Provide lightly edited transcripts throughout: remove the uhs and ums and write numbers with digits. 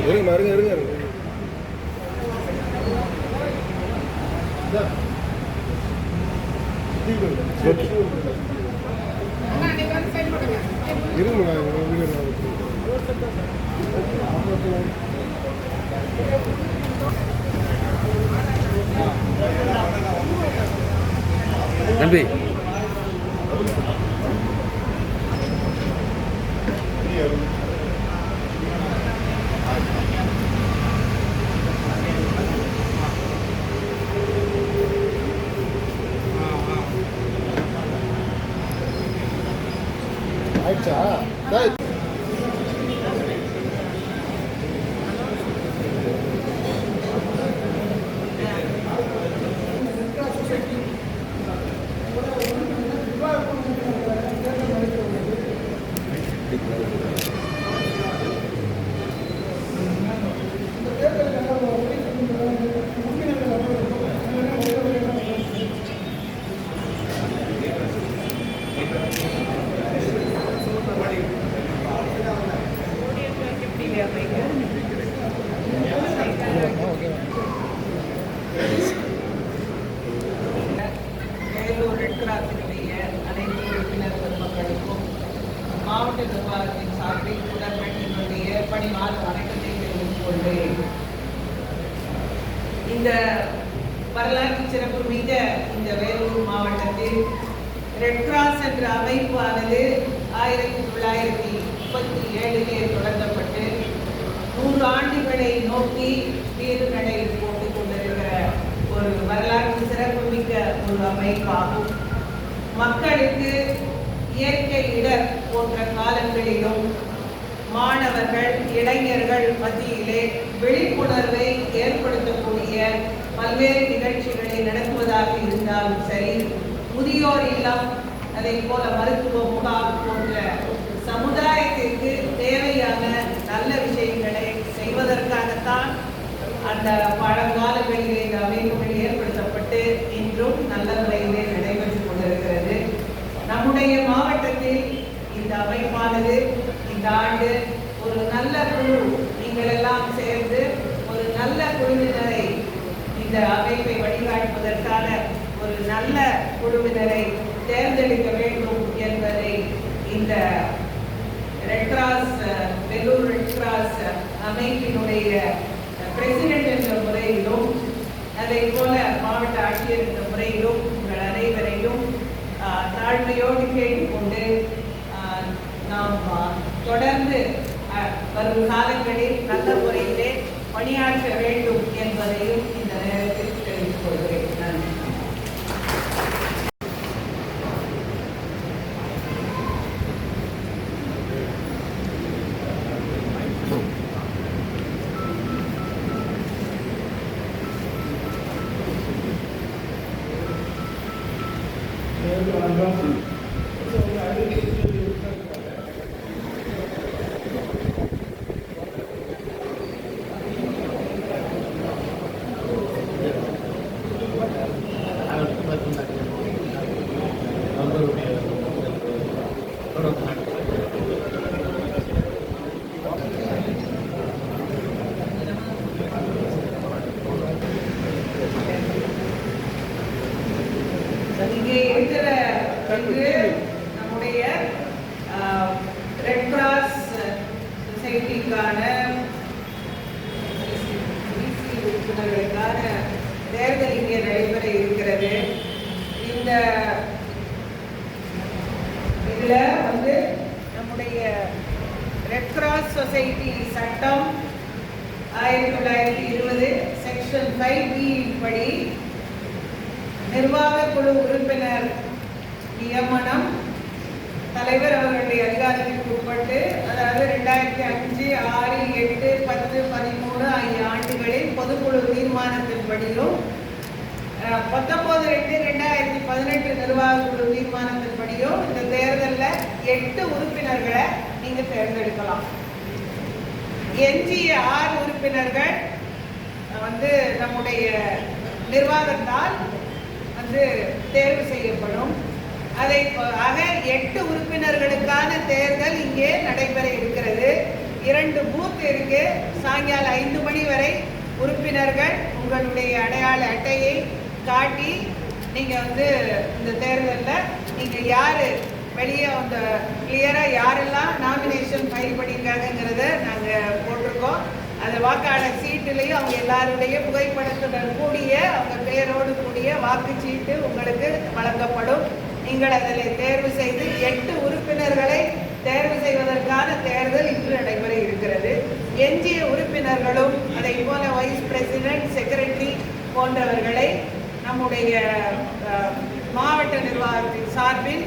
இருங்க இருங்க இருங்க நம்பி ஆயிடுச்சா? வேலூர் ரெட் கிராஸினுடைய அனைத்து உறுப்பினர் பெருமக்களுக்கும் மாவட்ட நிர்வாகத்தின் சார்பில் முதல்வன் என்னுடைய பணிவான வணக்கத்தை தெரிவித்துக் கொள்கிறேன். இந்த வரலாற்று சிறப்பு மிக இந்த வேலூர் மாவட்டத்தில் ரெட் கிராஸ் என்ற அமைப்பானது 1937 தொடங்கப்பட்டு 100 ஆண்டுகளை நோக்கி வீறு நடை போட்டுக் கொண்டிருக்கிற ஒரு வரலாற்று சிறப்புமிக்க ஒரு அமைப்பாகும். மக்களுக்கு இயற்கை இடர் போன்ற காலங்களிலும் மாணவர்கள் இளைஞர்கள் மத்தியிலே விழிப்புணர்வை ஏற்படுத்தக்கூடிய பல்வேறு நிகழ்ச்சிகளை நடத்துவதாக இருந்தாலும் சரி, முதியோர் இல்லம், அதே போல மருத்துவ முகாம் போன்ற சமுதாயத்திற்கு தேவையான நல்ல விஷயங்களை செய்வதற்காகத்தான் அந்த பழங்காலங்களிலே இந்த அமைப்புகள் ஏற்படுத்தப்பட்டு இன்றும் நல்ல முறையிலே நடைபெற்றுக் கொண்டிருக்கிறது. நம்முடைய மாவட்டத்தில் இந்த அமைப்பானது இந்த ஆண்டு ஒரு நல்ல குழு, நீங்கள் எல்லாம் சேர்ந்து ஒரு நல்ல குழுவினரை, இந்த அமைப்பை வழிகாட்டுவதற்கான ஒரு நல்ல குழுவினரை தேர்ந்தெடுக்க வேண்டும் என்பதை இந்த red cross Vellore red cross அமைப்பினுடைய பிரசிடென்ட் என்ற முறையிலும், அதே போல மாவட்ட ஆட்சியர் என்ற முறையிலும் உங்கள் அனைவரையும் தாழ்மையோடு கேட்டுக்கொண்டு நாம் தொடர்ந்து வரும் காலங்களில் நல்ல முறையிலே பணியாற்ற வேண்டும் என்பதையும் இந்த நேரத்தில் தெரிவித்துக் கொள்கிறேன். நன்றி. இங்கே இருக்கிற நம்முடைய ரெட் கிராஸ் சொசைட்டிக்கான உறுப்பினர்களுக்கான தேர்தல் இங்கே நடைபெற இருக்கிறது. இந்த இதுல நம்முடைய ரெட் கிராஸ் சொசைட்டி சட்டம் 1920 செக்ஷன் 5B படி நிர்வாக குழு உறுப்பினர் நியமனம் தலைவர் அவர்களுடைய அதிகாரத்திற்கு உட்பட்டு, அதாவது 2005, 6, 8, 10, 13 ஆகிய ஆண்டுகளில் பொதுக்குழு தீர்மானத்தின்படியும் 19/2/2018 நிர்வாக குழு தீர்மானத்தின்படியும் இந்த தேர்தலில் 8 உறுப்பினர்களை நீங்க தேர்ந்தெடுக்கலாம். எஞ்சிய 6 உறுப்பினர்கள் நம்முடைய நிர்வாகத்தால் தேர்வு செய்யப்படும். ஆக 8 உறுப்பினர்களுக்கான தேர்தல் இங்கே நடைபெற இருக்கிறது. 2 பூத் இருக்கு. சாயங்காலம் 5 மணி வரை உறுப்பினர்கள் உங்களுடைய அடையாள அட்டையை காட்டி நீங்கள் இந்த தேர்தலில் நீங்கள் யார் வெளியே கிளியராக யாரெல்லாம் நாமினேஷன் ஃபைல் பண்ணியிருக்காங்கிறத நாங்கள் போட்டிருக்கோம். அந்த வாக்காளர் சீட்டுலேயும் அவங்க எல்லாருடைய புகைப்படத்துடன் கூடிய அவங்க பெயரோடு கூடிய வாக்குச்சீட்டு உங்களுக்கு வழங்கப்படும். நீங்கள் அதில் தேர்வு செய்து 8 உறுப்பினர்களை தேர்வு செய்வதற்கான தேர்தல் இன்று நடைபெற இருக்கிறது. எஞ்சிய உறுப்பினர்களும் அதை போல வைஸ் பிரசிடென்ட், செக்ரட்டரி போன்றவர்களை நம்முடைய மாவட்ட நிர்வாகத்தின் சார்பில்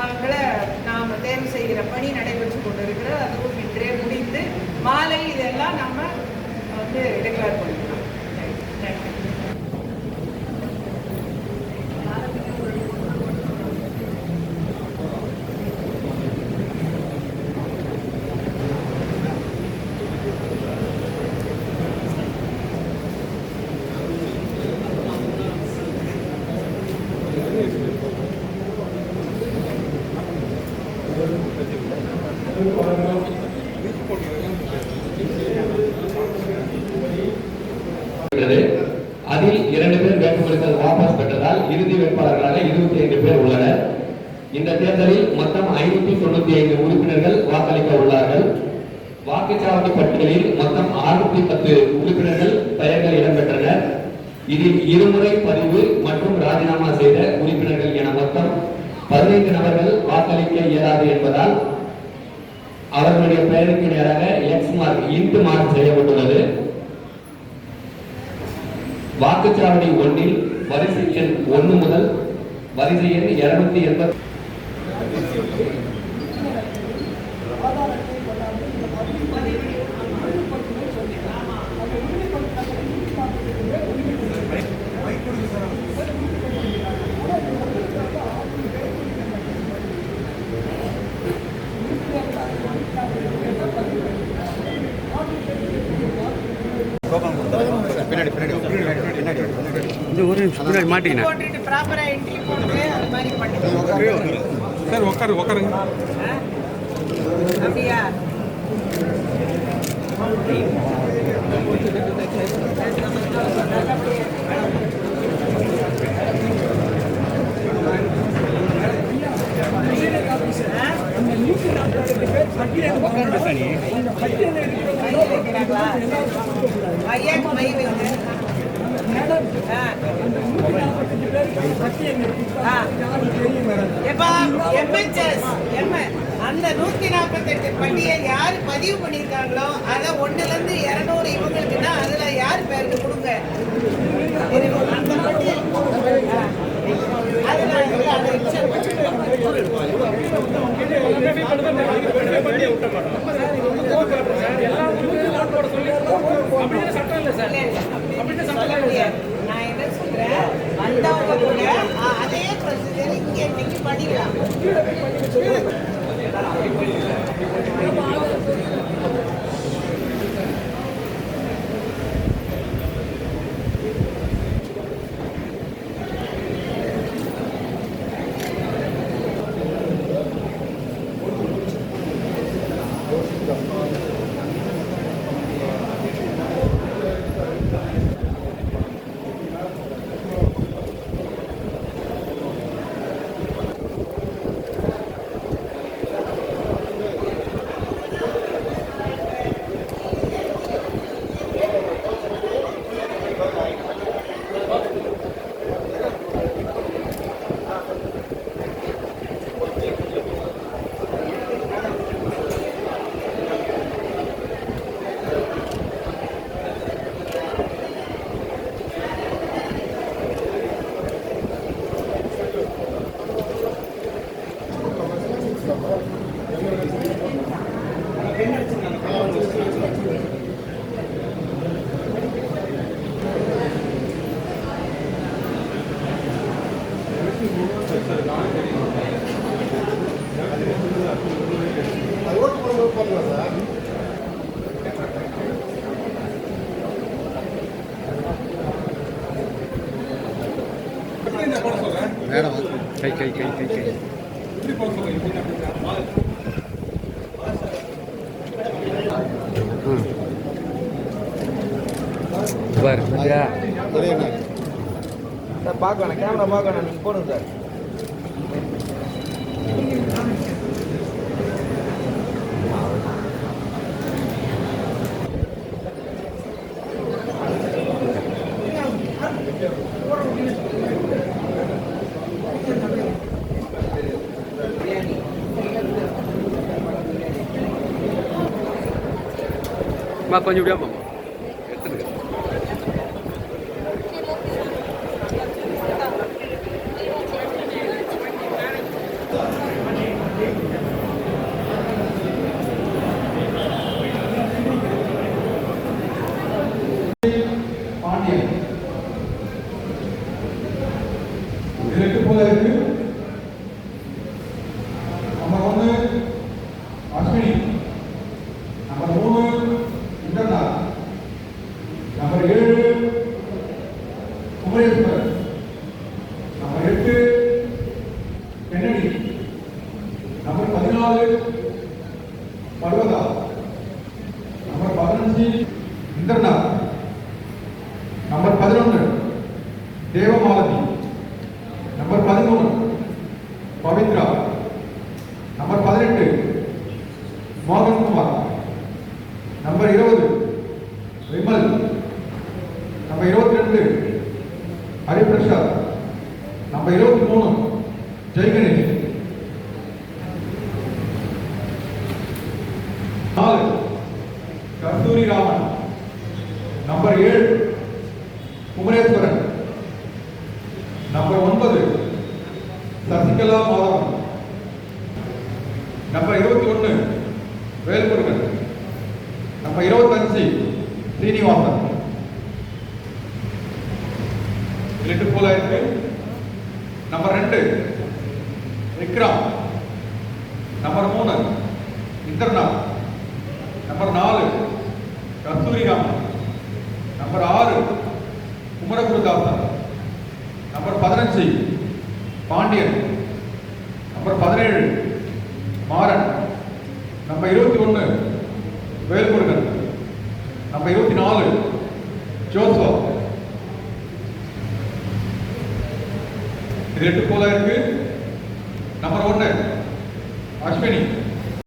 அவங்களை நாம் தேர்வு செய்கிற பணி நடைபெற்று கொண்டிருக்கிறது. அதுவும் இன்றே முடிந்து மாலை இதெல்லாம் நம்ம டிக்ளேர் பண்ணிக்கலாம். அதில் 2 பேர் வேட்புமனுக்கள் வாபஸ் பெற்றதால் இறுதி வேட்பாளர்களாக 25 பேர் உள்ளனர். இந்த தேர்தலில் மொத்தம் 595 உறுப்பினர்கள் வாக்களிக்க உள்ளார்கள். வாக்குச்சாவடி பட்டியலில் மொத்தம் 610 உறுப்பினர்கள் பெயர்கள் இடம்பெற்றனர். இதில் இருமுறை பதிவு மற்றும் ராஜினாமா செய்த உறுப்பினர்கள் என மொத்தம் 15 நபர்கள் வாக்களிக்க இயலாது என்பதால் அவர்களுடைய பெயருக்கு நேராக எக்ஸ் மார்க், இன்ட் மார்க் செய்யப்பட்டுள்ளது. வாக்குச்சாவடி 1 வரிசை எண் 1 முதல் வரிசை எண் 280 போட்டுட்டு ப்ராப்பரா என்ட்ரி போட்டு அது மாதிரி பண்ணிக்கலாம். சார் உட்காருங்க. அப்படியா? ஐயாக்கு மை வைங்க. அந்த 148 பட்டியல் யாரு பதிவு பண்ணிருக்காங்களோ அதை 1 ல இருந்து 200 இவங்களுக்குன்னா அதுல யாரு பேருக்கு கொடுங்க. அந்த பட்டியல் நான் என்ன சொல்றேன், வந்தவங்க கூட அதே ப்ரொசீஜர் இங்கே இன்னைக்கு பண்ணிடலாம். மேடம் கை கை கை கை கை பாரு பாத்தியா? சரிங்கண்ணா சார் பார்க்க வேணாம், கேமரா பார்க்க வேணாம், நீங்கள் போடுங்க சார். கொஞ்சம் இப்படியா போமா எடுத்துருங்க. பாண்டியன் இதற்கு போல இருக்கு. Number 1 Ashwini, number 3 Indrana, number 7 Kumareswaran, number 8 Kennedy, number 14 Parvatha, number 15 Indrana, number 11 Devamalathi, number 13 Pavithra, number 18 Mohankumar, number 20 Vimal, number 22 Hariprasad, number 23 Jaiganesh, 4 Kasthuri Raman, number 7 Kumareswaran, number 9 Sasikala Madhavan, number 21 Velmurugan, number 25 Srinivasan. இருக்கு போல இருக்கு. Number 2 Vikram, number 3 Indranath, number 4 Kasthuriraman, number 6 குமரகுருதாசன், number 15 Pandian, number 17 Maran, number 21 Velmurugan, number 24 Joseph. இது 8 போல இருக்கு.